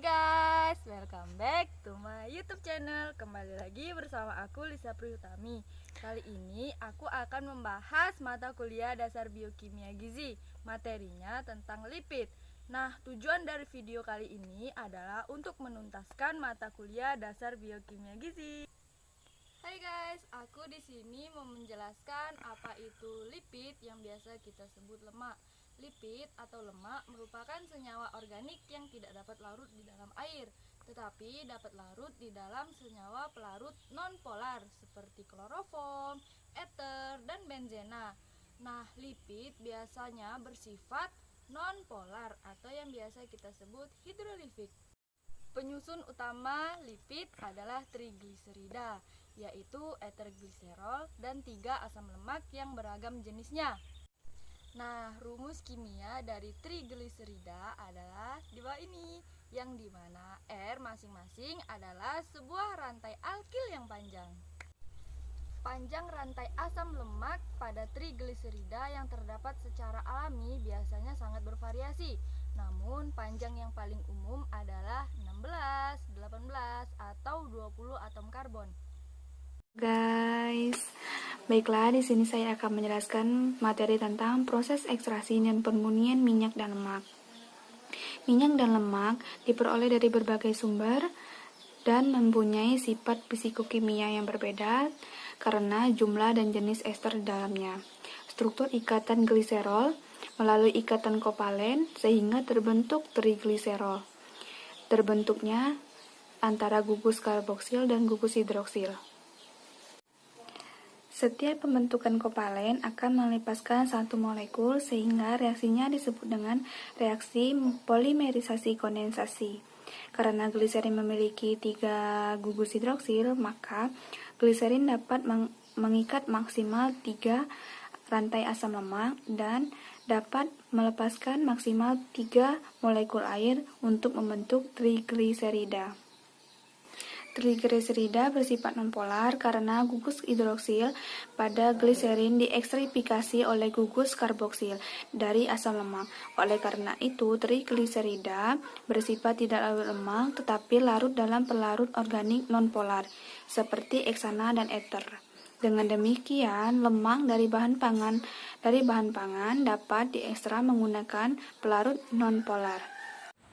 guys, welcome back to my YouTube channel. Kembali lagi bersama aku Lisa Priyutami. Kali ini aku akan membahas mata kuliah dasar biokimia gizi. Materinya tentang lipid. Nah, tujuan dari video kali ini adalah untuk menuntaskan mata kuliah dasar biokimia gizi. Hai guys, aku di sini mau menjelaskan apa itu lipid yang biasa kita sebut lemak. Lipid atau lemak merupakan senyawa organik yang tidak dapat larut di dalam air, tetapi dapat larut di dalam senyawa pelarut non-polar seperti kloroform, ether, dan benzena. Nah, lipid biasanya bersifat non-polar atau yang biasa kita sebut hidrolipid. Penyusun utama lipid adalah trigliserida, yaitu etergliserol dan 3 asam lemak yang beragam jenisnya. Nah, rumus kimia dari trigliserida adalah di bawah ini, yang dimana R masing-masing adalah sebuah rantai alkil yang panjang. Panjang rantai asam lemak pada trigliserida yang terdapat secara alami biasanya sangat bervariasi. Namun, panjang yang paling umum adalah 16, 18, atau 20 atom karbon. Guys, baiklah di sini saya akan menjelaskan materi tentang proses ekstraksi dan pemurnian minyak dan lemak. Minyak dan lemak diperoleh dari berbagai sumber dan mempunyai sifat fisikokimia yang berbeda karena jumlah dan jenis ester di dalamnya. Struktur ikatan gliserol melalui ikatan kovalen sehingga terbentuk trigliserol. Terbentuknya antara gugus karboksil dan gugus hidroksil. Setiap pembentukan kovalen akan melepaskan satu molekul sehingga reaksinya disebut dengan reaksi polimerisasi kondensasi. Karena gliserin memiliki 3 gugus hidroksil, maka gliserin dapat mengikat maksimal 3 rantai asam lemak dan dapat melepaskan maksimal 3 molekul air untuk membentuk trigliserida. Trigliserida bersifat nonpolar karena gugus hidroksil pada gliserin diekstrifikasi oleh gugus karboksil dari asam lemak. Oleh karena itu, trigliserida bersifat tidak larut lemak tetapi larut dalam pelarut organik nonpolar seperti heksana dan ether. Dengan demikian, lemak dari bahan pangan dapat diekstrak menggunakan pelarut nonpolar.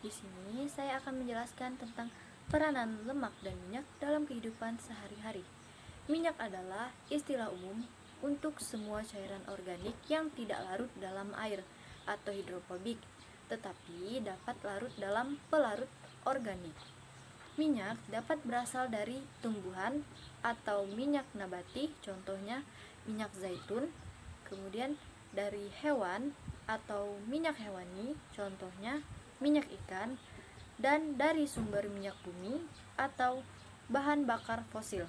Di sini saya akan menjelaskan tentang peranan lemak dan minyak dalam kehidupan sehari-hari. Minyak adalah istilah umum untuk semua cairan organik yang tidak larut dalam air atau hidrofobik, tetapi dapat larut dalam pelarut organik. Minyak dapat berasal dari tumbuhan atau minyak nabati, contohnya minyak zaitun, kemudian dari hewan atau minyak hewani, contohnya minyak ikan, dan dari sumber minyak bumi atau bahan bakar fosil.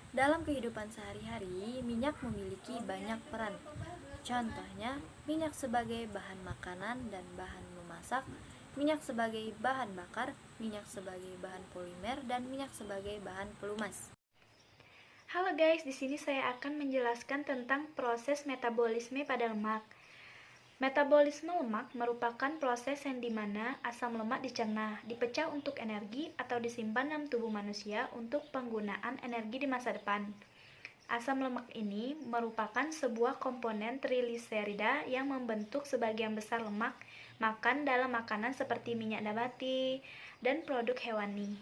Dalam kehidupan sehari-hari, minyak memiliki banyak peran. Contohnya, minyak sebagai bahan makanan dan bahan memasak, minyak sebagai bahan bakar, minyak sebagai bahan polimer, dan minyak sebagai bahan pelumas. Halo guys, di sini saya akan menjelaskan tentang proses metabolisme pada lemak. Metabolisme lemak merupakan proses yang dimana asam lemak dicerna, dipecah untuk energi atau disimpan dalam tubuh manusia untuk penggunaan energi di masa depan. Asam lemak ini merupakan sebuah komponen trigliserida yang membentuk sebagian besar lemak makan dalam makanan seperti minyak nabati dan produk hewani.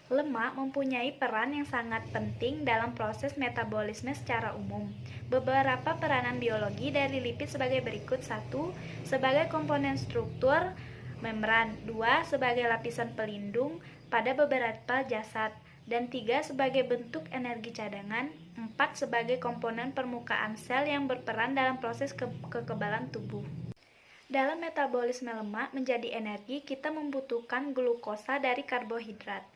Lemak mempunyai peran yang sangat penting dalam proses metabolisme secara umum. Beberapa peranan biologi dari lipid sebagai berikut: 1. Sebagai komponen struktur membran, 2. Sebagai lapisan pelindung pada beberapa jasad, dan 3. Sebagai bentuk energi cadangan, 4. Sebagai komponen permukaan sel yang berperan dalam proses kekebalan tubuh. Dalam metabolisme lemak menjadi energi, kita membutuhkan glukosa dari karbohidrat.